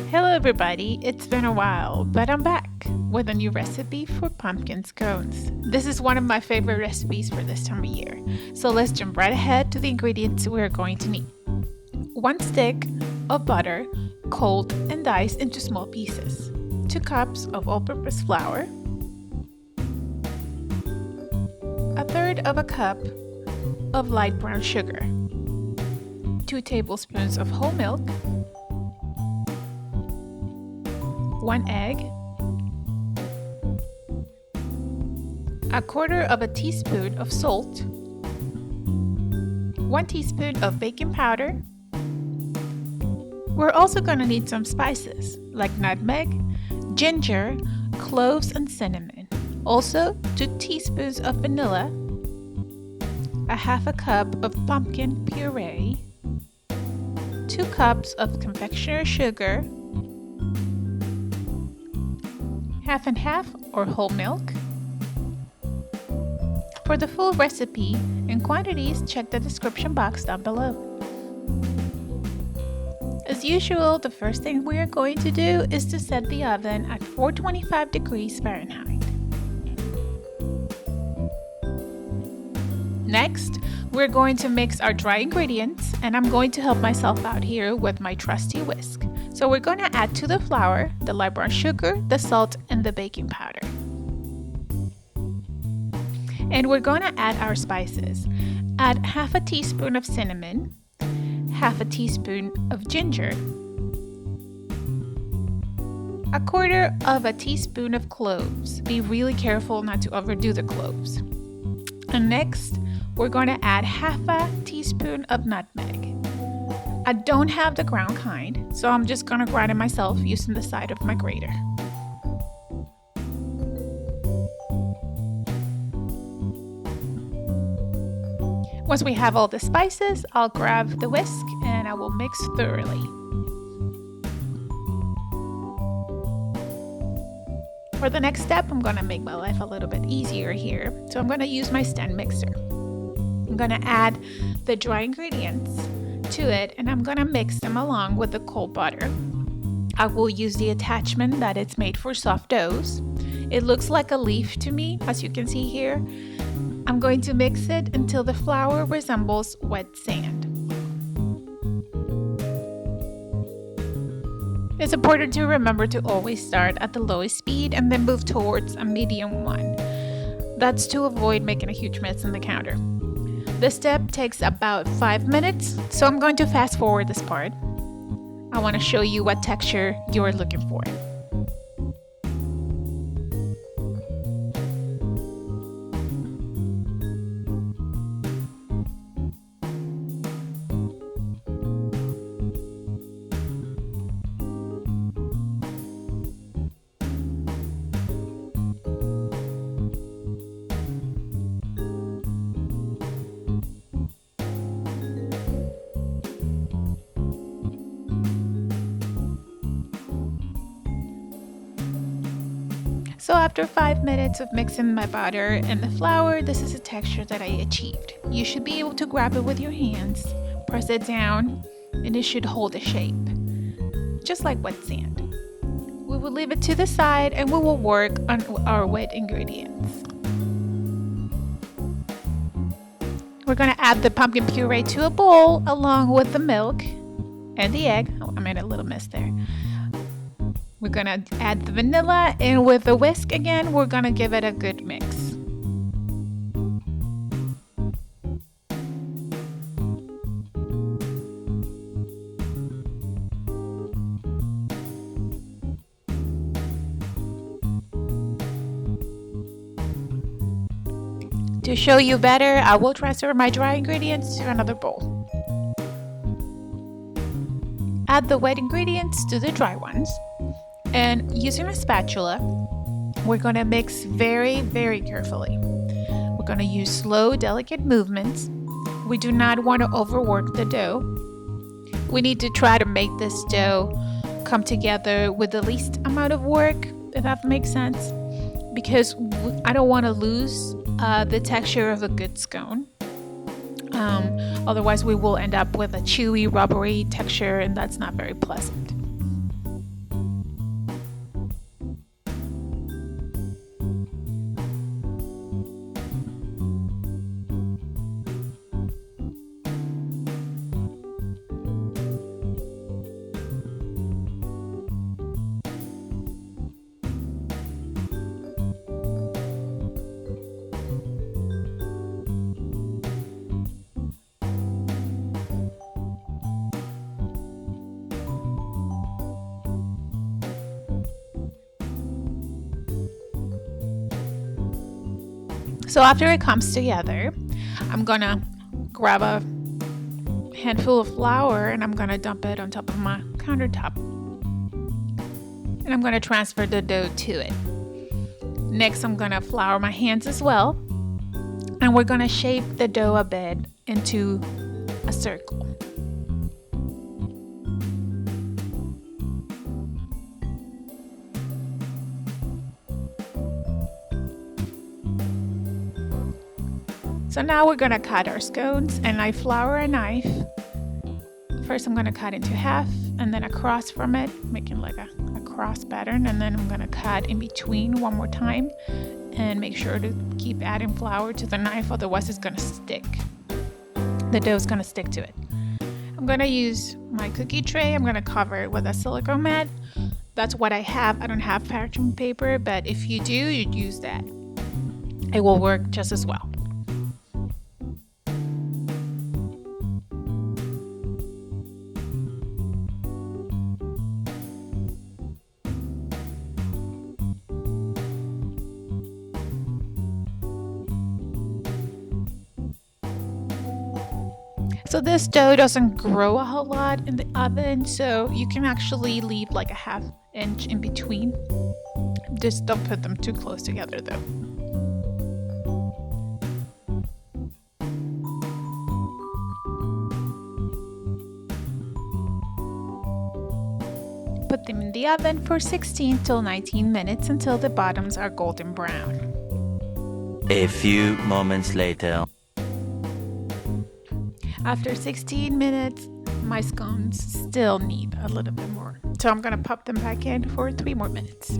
Hello everybody, it's been a while, but I'm back with a new recipe for pumpkin scones. This is one of my favorite recipes for this time of year, so let's jump right ahead to the ingredients we're going to need. 1 stick of butter, cold and diced into small pieces. 2 cups of all-purpose flour. 1/3 of a cup of light brown sugar. 2 tablespoons of whole milk. 1 egg, 1/4 of a teaspoon of salt, 1 teaspoon of baking powder. We're also going to need some spices like nutmeg, ginger, cloves, and cinnamon. Also 2 teaspoons of vanilla, 1/2 cup of pumpkin puree, 2 cups of confectioner's sugar, half and half or whole milk. For the full recipe and quantities, check the description box down below. As usual, the first thing we are going to do is to set the oven at 425 degrees Fahrenheit. Next, we're going to mix our dry ingredients, and I'm going to help myself out here with my trusty whisk. So we're going to add to the flour, the light brown sugar, the salt, and the baking powder. And we're going to add our spices. Add 1/2 teaspoon of cinnamon, 1/2 teaspoon of ginger, 1/4 of a teaspoon of cloves. Be really careful not to overdo the cloves. And next, we're going to add 1/2 teaspoon of nutmeg. I don't have the ground kind, so I'm just going to grind it myself using the side of my grater. Once we have all the spices, I'll grab the whisk and I will mix thoroughly. For the next step, I'm going to make my life a little bit easier here, so I'm going to use my stand mixer. I'm going to add the dry ingredients to it, and I'm going to mix them along with the cold butter. I will use the attachment that it's made for soft doughs. It looks like a leaf to me, as you can see here. I'm going to mix it until the flour resembles wet sand. It's important to remember to always start at the lowest speed and then move towards a medium one. That's to avoid making a huge mess on the counter. This step takes about 5 minutes, so I'm going to fast forward this part. I want to show you what texture you're looking for. So after 5 minutes of mixing my butter and the flour, this is the texture that I achieved. You should be able to grab it with your hands, press it down, and it should hold a shape, just like wet sand. We will leave it to the side and we will work on our wet ingredients. We're going to add the pumpkin puree to a bowl along with the milk and the egg. Oh, I made a little mess there. We're going to add the vanilla, and with the whisk again, we're going to give it a good mix. To show you better, I will transfer my dry ingredients to another bowl. Add the wet ingredients to the dry ones. And using a spatula, we're going to mix very, very carefully. We're going to use slow, delicate movements. We do not want to overwork the dough. We need to try to make this dough come together with the least amount of work, if that makes sense, because I don't want to lose the texture of a good scone. Otherwise we will end up with a chewy, rubbery texture, and that's not very pleasant. So after it comes together, I'm gonna grab a handful of flour and I'm gonna dump it on top of my countertop. And I'm gonna transfer the dough to it. Next, I'm gonna flour my hands as well. And we're gonna shape the dough a bit into a circle. So now we're gonna cut our scones, and I flour a knife. First I'm gonna cut into half and then across from it, making like a cross pattern, and then I'm gonna cut in between one more time and make sure to keep adding flour to the knife, otherwise it's gonna stick. The dough is gonna stick to it. I'm gonna use my cookie tray. I'm gonna cover it with a silicone mat. That's what I have. I don't have parchment paper, but if you do, you'd use that. It will work just as well. So this dough doesn't grow a whole lot in the oven, so you can actually leave like a ½ inch in between. Just don't put them too close together though. Put them in the oven for 16 till 19 minutes until the bottoms are golden brown. A few moments later. After 16 minutes, my scones still need a little bit more. So I'm gonna pop them back in for 3 more minutes.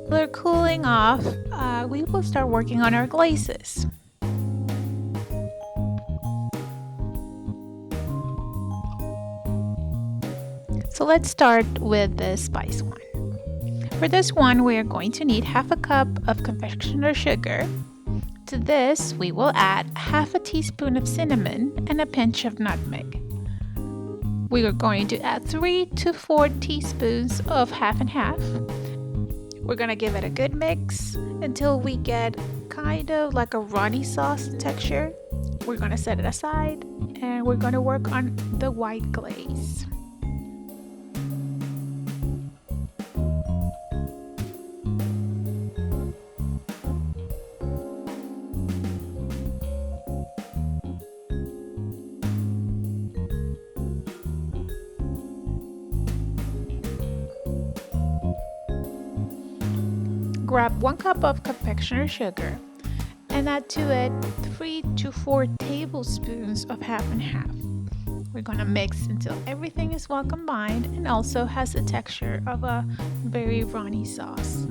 They're cooling off. We will start working on our glazes. So let's start with the spice one. For this one, we are going to need ½ cup of confectioner sugar. To this, we will add ½ teaspoon of cinnamon and a pinch of nutmeg. We are going to add 3 to 4 teaspoons of half and half. We're gonna give it a good mix until we get kind of like a runny sauce texture. We're gonna set it aside and we're gonna work on the white glaze. Grab 1 cup of confectioner sugar and add to it 3 to 4 tablespoons of half and half. We're going to mix until everything is well combined and also has the texture of a very runny sauce.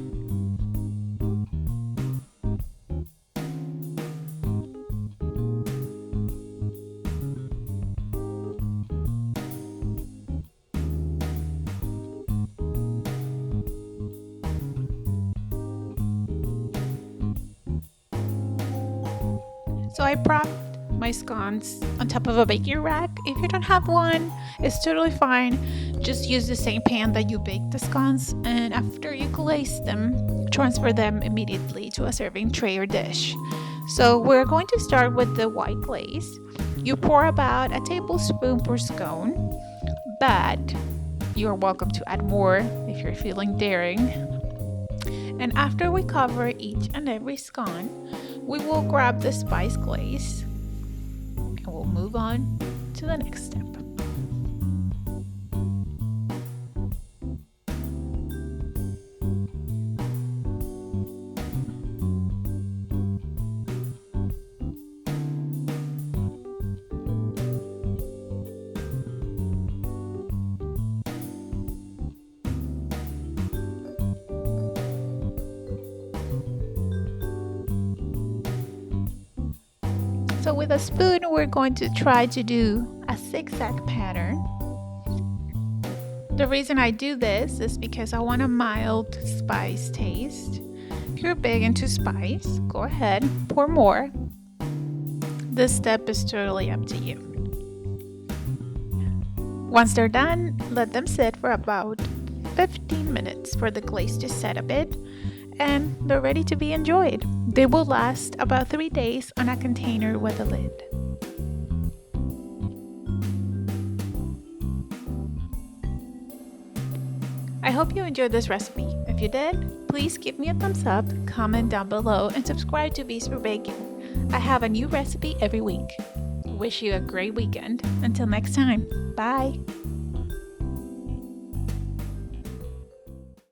So I propped my scones on top of a baking rack. If you don't have one, it's totally fine. Just use the same pan that you baked the scones, and after you glaze them, transfer them immediately to a serving tray or dish. So we're going to start with the white glaze. You pour about a tablespoon per scone, but you're welcome to add more if you're feeling daring. And after we cover each and every scone, we will grab the spice glaze and we'll move on to the next step. So with a spoon, we're going to try to do a zigzag pattern. The reason I do this is because I want a mild spice taste. If you're big into spice, go ahead, pour more. This step is totally up to you. Once they're done, let them sit for about 15 minutes for the glaze to set a bit, and they're ready to be enjoyed. They will last about 3 days on a container with a lid. I hope you enjoyed this recipe. If you did, please give me a thumbs up, comment down below, and subscribe to V's for Baking. I have a new recipe every week. Wish you a great weekend. Until next time, bye!